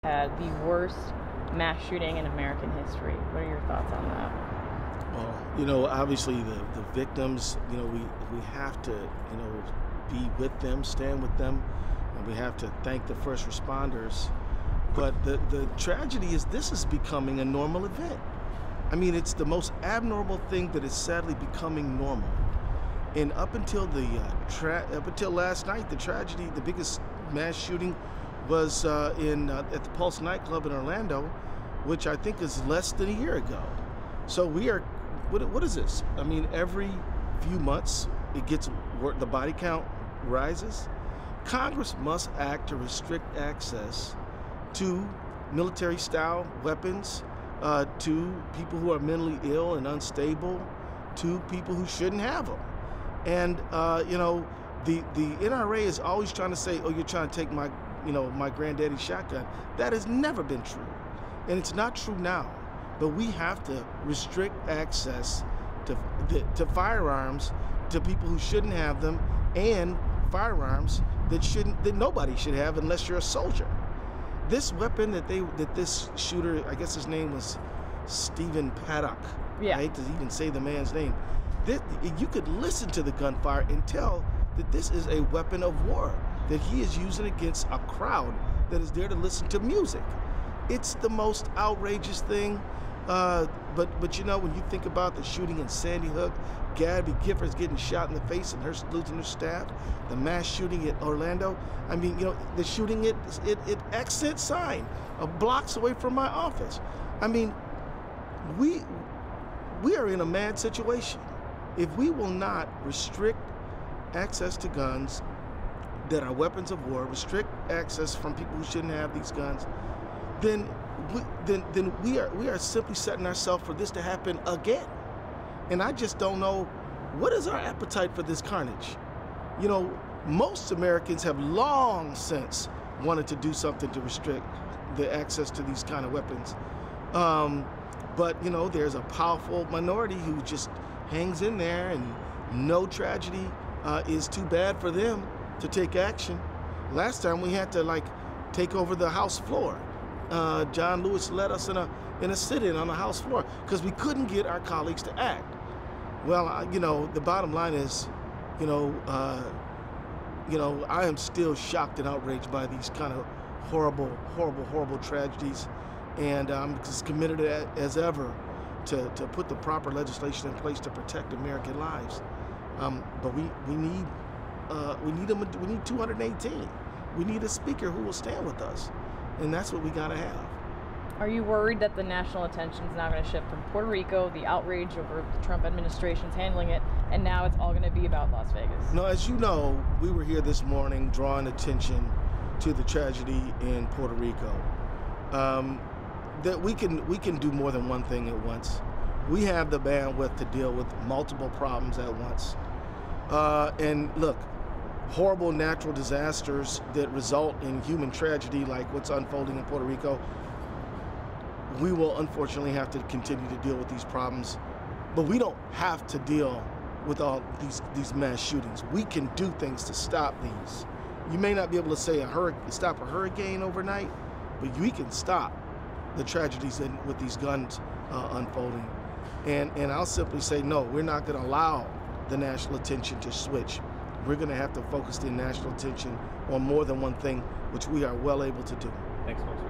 had the worst mass shooting in American history. What are your thoughts on that? Well, you know, obviously the victims, you know, we have to, you know, be with them, stand with them, and we have to thank the first responders. But the tragedy is this is becoming a normal event. I mean, it's the most abnormal thing that is sadly becoming normal. And up until last night, the tragedy, the biggest mass shooting was at the Pulse nightclub in Orlando, which I think is less than a year ago. So we are, what is this? I mean, every few months it gets, the body count rises. Congress must act to restrict access to military-style weapons, to people who are mentally ill and unstable, to people who shouldn't have them. And you know, the NRA is always trying to say, "Oh, you're trying to take my, you know, my granddaddy's shotgun." That has never been true, and it's not true now. But we have to restrict access to firearms to people who shouldn't have them, and firearms that nobody should have unless you're a soldier. This weapon that this shooter, I guess his name was Stephen Paddock. Yeah. I hate to even say the man's name. You could listen to the gunfire and tell that this is a weapon of war that he is using against a crowd that is there to listen to music. It's the most outrageous thing. But you know, when you think about the shooting in Sandy Hook, Gabby Giffords getting shot in the face and her losing her staff, the mass shooting at Orlando, I mean, you know, the shooting at Exit sign, blocks away from my office. I mean, we are in a mad situation. If we will not restrict access to guns that are weapons of war, restrict access from people who shouldn't have these guns, then we are simply setting ourselves for this to happen again. And I just don't know, what is our appetite for this carnage? You know, most Americans have long since wanted to do something to restrict the access to these kind of weapons. But you know, there's a powerful minority who just hangs in there, and no tragedy is too bad for them to take action. Last time we had to take over the House floor. John Lewis led us in a sit-in on the House floor because we couldn't get our colleagues to act. Well, you know, the bottom line is, you know, I am still shocked and outraged by these kind of horrible tragedies, and I'm as committed as ever to put the proper legislation in place to protect American lives. But we need 218. We need a speaker who will stand with us. And that's what we gotta have. Are you worried that the national attention is now going to shift from Puerto Rico, the outrage over the Trump administration's handling it, and now it's all going to be about Las Vegas? No, as you know, we were here this morning drawing attention to the tragedy in Puerto Rico. That we can do more than one thing at once. We have the bandwidth to deal with multiple problems at once. And look, horrible natural disasters that result in human tragedy like what's unfolding in Puerto Rico, we will unfortunately have to continue to deal with these problems, but we don't have to deal with all these mass shootings. We can do things to stop these. You may not be able to say stop a hurricane overnight, but we can stop the tragedies with these guns unfolding. And I'll simply say, no, we're not going to allow the national attention to switch. We're going to have to focus the national attention on more than one thing, which we are well able to do. Thanks, folks.